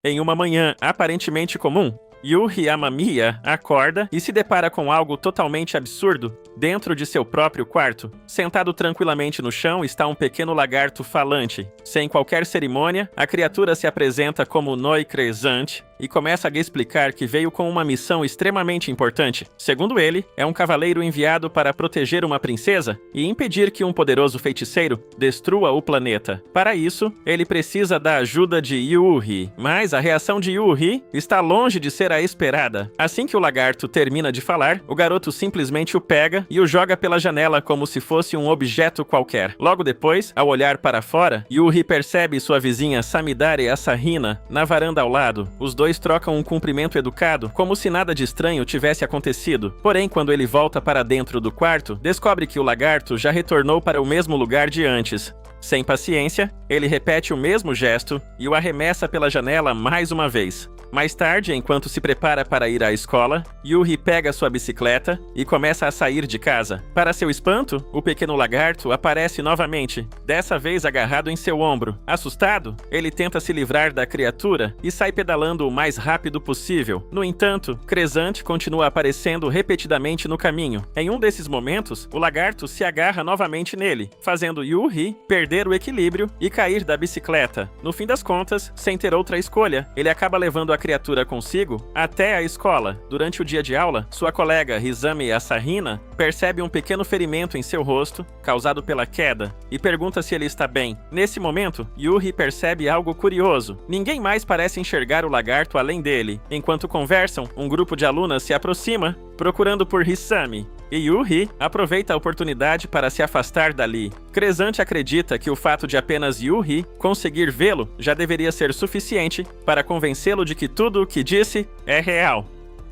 Em uma manhã aparentemente comum, Yuhi Amamiya acorda e se depara com algo totalmente absurdo. Dentro de seu próprio quarto, sentado tranquilamente no chão, está um pequeno lagarto falante. Sem qualquer cerimônia, a criatura se apresenta como Noi Crescent e começa a lhe explicar que veio com uma missão extremamente importante. Segundo ele, é um cavaleiro enviado para proteger uma princesa e impedir que um poderoso feiticeiro destrua o planeta. Para isso, ele precisa da ajuda de Yuhi, mas a reação de Yuhi está longe de ser a esperada. Assim que o lagarto termina de falar, o garoto simplesmente o pega e o joga pela janela como se fosse um objeto qualquer. Logo depois, ao olhar para fora, Yuhi percebe sua vizinha Samidare Asahina na varanda ao lado. Os dois trocam um cumprimento educado, como se nada de estranho tivesse acontecido. Porém, quando ele volta para dentro do quarto, descobre que o lagarto já retornou para o mesmo lugar de antes. Sem paciência, ele repete o mesmo gesto e o arremessa pela janela mais uma vez. Mais tarde, enquanto se prepara para ir à escola, Yuhi pega sua bicicleta e começa a sair de casa. Para seu espanto, o pequeno lagarto aparece novamente, dessa vez agarrado em seu ombro. Assustado, ele tenta se livrar da criatura e sai pedalando o mais rápido possível. No entanto, Crescent continua aparecendo repetidamente no caminho. Em um desses momentos, o lagarto se agarra novamente nele, fazendo Yuhi perder o equilíbrio e cair da bicicleta. No fim das contas, sem ter outra escolha, ele acaba levando a criatura consigo até a escola. Durante o dia de aula, sua colega Rizami Asahina percebe um pequeno ferimento em seu rosto, causado pela queda, e pergunta se ele está bem. Nesse momento, Yuhi percebe algo curioso. Ninguém mais parece enxergar o lagarto além dele. Enquanto conversam, um grupo de alunas se aproxima, procurando por Rizami, e Yuhi aproveita a oportunidade para se afastar dali. Crescent acredita que o fato de apenas Yuhi conseguir vê-lo já deveria ser suficiente para convencê-lo de que tudo o que disse é real.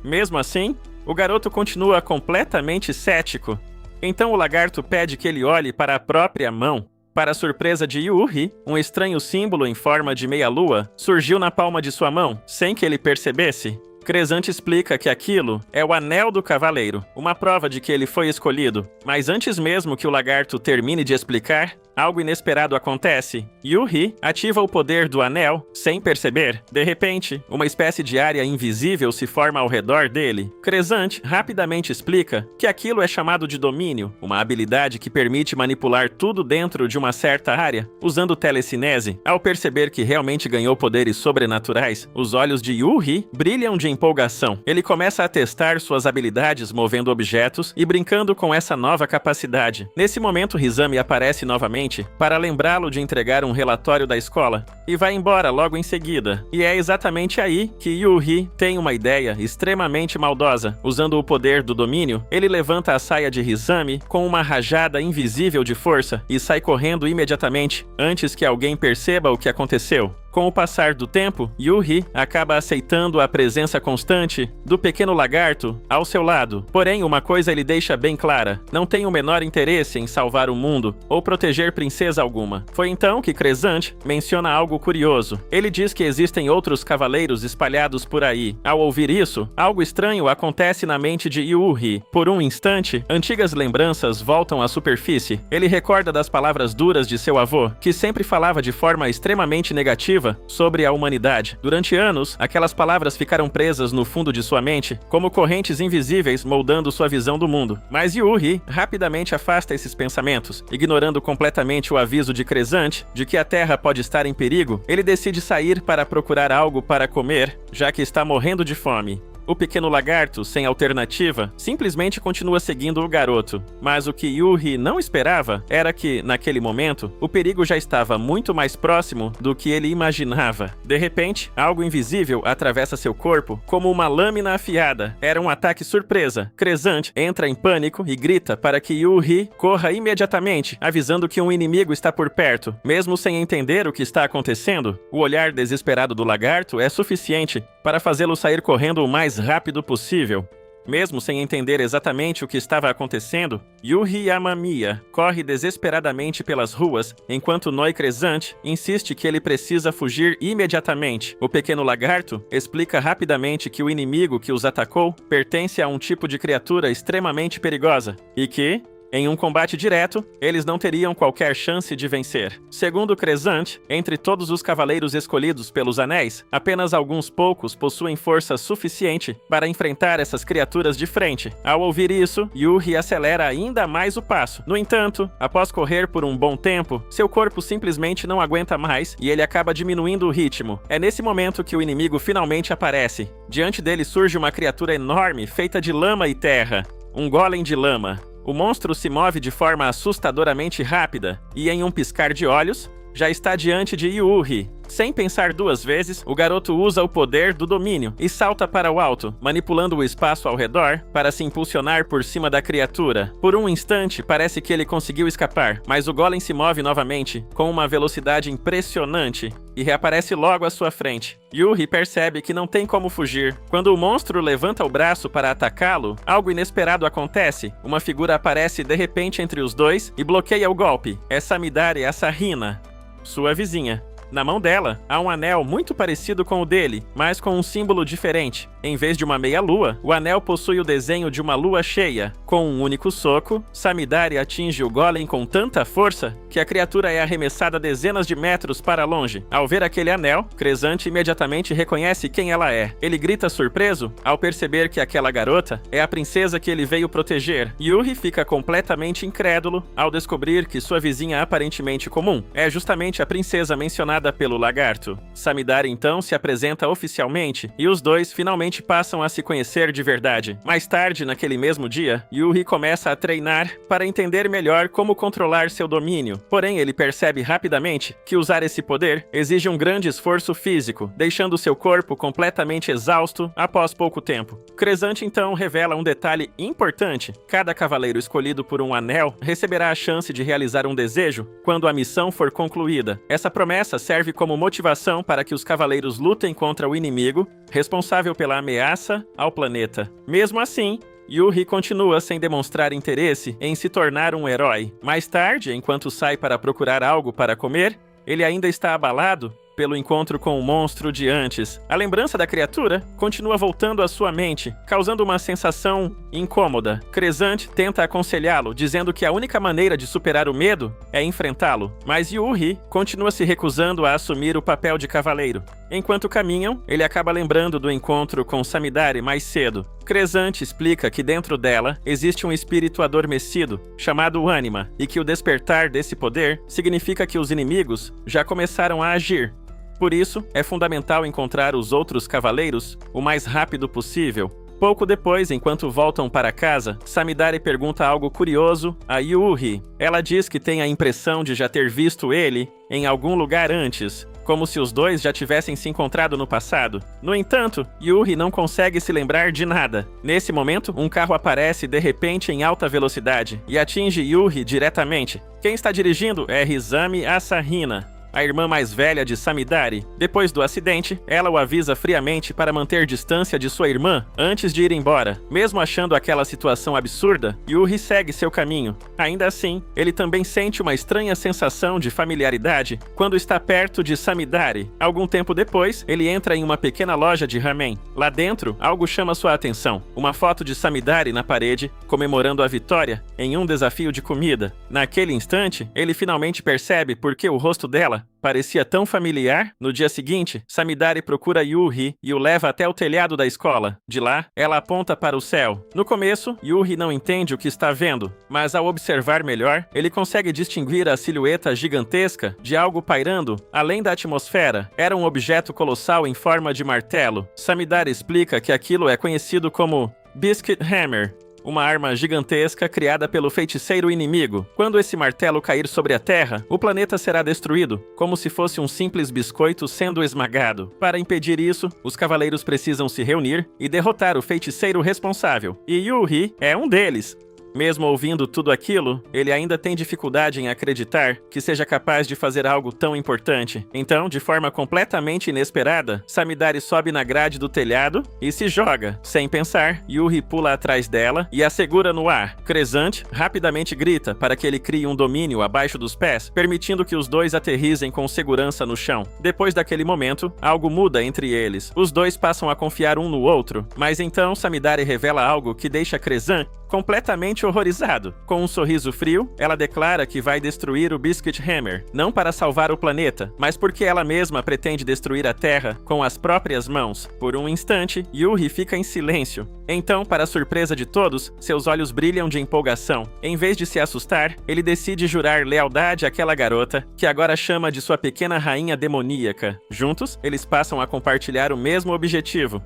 Mesmo assim, o garoto continua completamente cético. Então o lagarto pede que ele olhe para a própria mão. Para a surpresa de Yuhi, um estranho símbolo em forma de meia-lua surgiu na palma de sua mão, sem que ele percebesse. Crescent explica que aquilo é o Anel do Cavaleiro, uma prova de que ele foi escolhido. Mas antes mesmo que o lagarto termine de explicar, algo inesperado acontece. Yuhi ativa o poder do anel sem perceber. De repente, uma espécie de área invisível se forma ao redor dele. Crescent rapidamente explica que aquilo é chamado de domínio, uma habilidade que permite manipular tudo dentro de uma certa área, usando telecinese. Ao perceber que realmente ganhou poderes sobrenaturais, os olhos de Yuhi brilham de empolgação. Ele começa a testar suas habilidades movendo objetos e brincando com essa nova capacidade. Nesse momento, Rizami aparece novamente para lembrá-lo de entregar um relatório da escola e vai embora logo em seguida. E é exatamente aí que Yuhi tem uma ideia extremamente maldosa. Usando o poder do domínio, ele levanta a saia de Rizami com uma rajada invisível de força e sai correndo imediatamente antes que alguém perceba o que aconteceu. Com o passar do tempo, Yuhi acaba aceitando a presença constante do pequeno lagarto ao seu lado. Porém, uma coisa ele deixa bem clara: não tem o menor interesse em salvar o mundo ou proteger princesa alguma. Foi então que Crescent menciona algo curioso. Ele diz que existem outros cavaleiros espalhados por aí. Ao ouvir isso, algo estranho acontece na mente de Yuhi. Por um instante, antigas lembranças voltam à superfície. Ele recorda das palavras duras de seu avô, que sempre falava de forma extremamente negativa sobre a humanidade. Durante anos, aquelas palavras ficaram presas no fundo de sua mente, como correntes invisíveis moldando sua visão do mundo. Mas Yuhi rapidamente afasta esses pensamentos. Ignorando completamente o aviso de Crescent de que a Terra pode estar em perigo, ele decide sair para procurar algo para comer, já que está morrendo de fome. O pequeno lagarto, sem alternativa, simplesmente continua seguindo o garoto. Mas o que Yuhi não esperava era que, naquele momento, o perigo já estava muito mais próximo do que ele imaginava. De repente, algo invisível atravessa seu corpo como uma lâmina afiada. Era um ataque surpresa. Crescent entra em pânico e grita para que Yuhi corra imediatamente, avisando que um inimigo está por perto. Mesmo sem entender o que está acontecendo, o olhar desesperado do lagarto é suficiente para fazê-lo sair correndo o mais rápido possível. Mesmo sem entender exatamente o que estava acontecendo, Yuhi Amamiya corre desesperadamente pelas ruas, enquanto Noi Crescent insiste que ele precisa fugir imediatamente. O pequeno lagarto explica rapidamente que o inimigo que os atacou pertence a um tipo de criatura extremamente perigosa e que Em um combate direto, eles não teriam qualquer chance de vencer. Segundo Crescent, entre todos os cavaleiros escolhidos pelos Anéis, apenas alguns poucos possuem força suficiente para enfrentar essas criaturas de frente. Ao ouvir isso, Yuhi acelera ainda mais o passo. No entanto, após correr por um bom tempo, seu corpo simplesmente não aguenta mais e ele acaba diminuindo o ritmo. É nesse momento que o inimigo finalmente aparece. Diante dele surge uma criatura enorme feita de lama e terra, um golem de lama. O monstro se move de forma assustadoramente rápida e, em um piscar de olhos, já está diante de Yuhi. Sem pensar duas vezes, o garoto usa o poder do domínio e salta para o alto, manipulando o espaço ao redor para se impulsionar por cima da criatura. Por um instante, parece que ele conseguiu escapar, mas o golem se move novamente, com uma velocidade impressionante, e reaparece logo à sua frente. Yuhi percebe que não tem como fugir. Quando o monstro levanta o braço para atacá-lo, algo inesperado acontece. Uma figura aparece de repente entre os dois e bloqueia o golpe. É Samidari Asarina, sua vizinha. Na mão dela, há um anel muito parecido com o dele, mas com um símbolo diferente. Em vez de uma meia-lua, o anel possui o desenho de uma lua cheia. Com um único soco, Samidari atinge o golem com tanta força que a criatura é arremessada dezenas de metros para longe. Ao ver aquele anel, Crescent imediatamente reconhece quem ela é. Ele grita surpreso ao perceber que aquela garota é a princesa que ele veio proteger. Yuhi fica completamente incrédulo ao descobrir que sua vizinha aparentemente comum é justamente a princesa mencionada pelo lagarto. Samidari então se apresenta oficialmente e os dois finalmente passam a se conhecer de verdade. Mais tarde, naquele mesmo dia, Yuhi começa a treinar para entender melhor como controlar seu domínio. Porém, ele percebe rapidamente que usar esse poder exige um grande esforço físico, deixando seu corpo completamente exausto após pouco tempo. Crescent então revela um detalhe importante. Cada cavaleiro escolhido por um anel receberá a chance de realizar um desejo quando a missão for concluída. Essa promessa serve como motivação para que os cavaleiros lutem contra o inimigo responsável pela ameaça ao planeta. Mesmo assim, Yuhi continua sem demonstrar interesse em se tornar um herói. Mais tarde, enquanto sai para procurar algo para comer, ele ainda está abalado pelo encontro com o monstro de antes. A lembrança da criatura continua voltando à sua mente, causando uma sensação incômoda. Crescent tenta aconselhá-lo, dizendo que a única maneira de superar o medo é enfrentá-lo, mas Yuhi continua se recusando a assumir o papel de cavaleiro. Enquanto caminham, ele acaba lembrando do encontro com Samidari mais cedo. Crescent explica que dentro dela existe um espírito adormecido, chamado Ânima, e que o despertar desse poder significa que os inimigos já começaram a agir. Por isso, é fundamental encontrar os outros cavaleiros o mais rápido possível. Pouco depois, enquanto voltam para casa, Samidari pergunta algo curioso a Yuhi. Ela diz que tem a impressão de já ter visto ele em algum lugar antes, como se os dois já tivessem se encontrado no passado. No entanto, Yuhi não consegue se lembrar de nada. Nesse momento, um carro aparece de repente em alta velocidade e atinge Yuhi diretamente. Quem está dirigindo é Rizami Asarina, a irmã mais velha de Samidari. Depois do acidente, ela o avisa friamente para manter distância de sua irmã antes de ir embora. Mesmo achando aquela situação absurda, Yuhi segue seu caminho. Ainda assim, ele também sente uma estranha sensação de familiaridade quando está perto de Samidari. Algum tempo depois, ele entra em uma pequena loja de ramen. Lá dentro, algo chama sua atenção. Uma foto de Samidari na parede, comemorando a vitória em um desafio de comida. Naquele instante, ele finalmente percebe por que o rosto dela parecia tão familiar. No dia seguinte, Samidari procura Yuhi e o leva até o telhado da escola. De lá, ela aponta para o céu. No começo, Yuhi não entende o que está vendo, mas ao observar melhor, ele consegue distinguir a silhueta gigantesca de algo pairando além da atmosfera. Era um objeto colossal em forma de martelo. Samidari explica que aquilo é conhecido como Biscuit Hammer, uma arma gigantesca criada pelo feiticeiro inimigo. Quando esse martelo cair sobre a Terra, o planeta será destruído, como se fosse um simples biscoito sendo esmagado. Para impedir isso, os cavaleiros precisam se reunir e derrotar o feiticeiro responsável. E Yuhi é um deles. Mesmo ouvindo tudo aquilo, ele ainda tem dificuldade em acreditar que seja capaz de fazer algo tão importante. Então, de forma completamente inesperada, Samidari sobe na grade do telhado e se joga. Sem pensar, Yuhi pula atrás dela e a segura no ar. Crescent rapidamente grita para que ele crie um domínio abaixo dos pés, permitindo que os dois aterrissem com segurança no chão. Depois daquele momento, algo muda entre eles. Os dois passam a confiar um no outro, mas então Samidari revela algo que deixa Crescent completamente horrorizado. Com um sorriso frio, ela declara que vai destruir o Biscuit Hammer, não para salvar o planeta, mas porque ela mesma pretende destruir a Terra com as próprias mãos. Por um instante, Yuri fica em silêncio. Então, para surpresa de todos, seus olhos brilham de empolgação. Em vez de se assustar, ele decide jurar lealdade àquela garota, que agora chama de sua pequena rainha demoníaca. Juntos, eles passam a compartilhar o mesmo objetivo: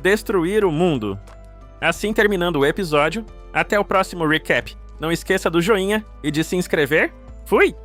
destruir o mundo. Assim terminando o episódio, até o próximo recap. Não esqueça do joinha e de se inscrever. Fui!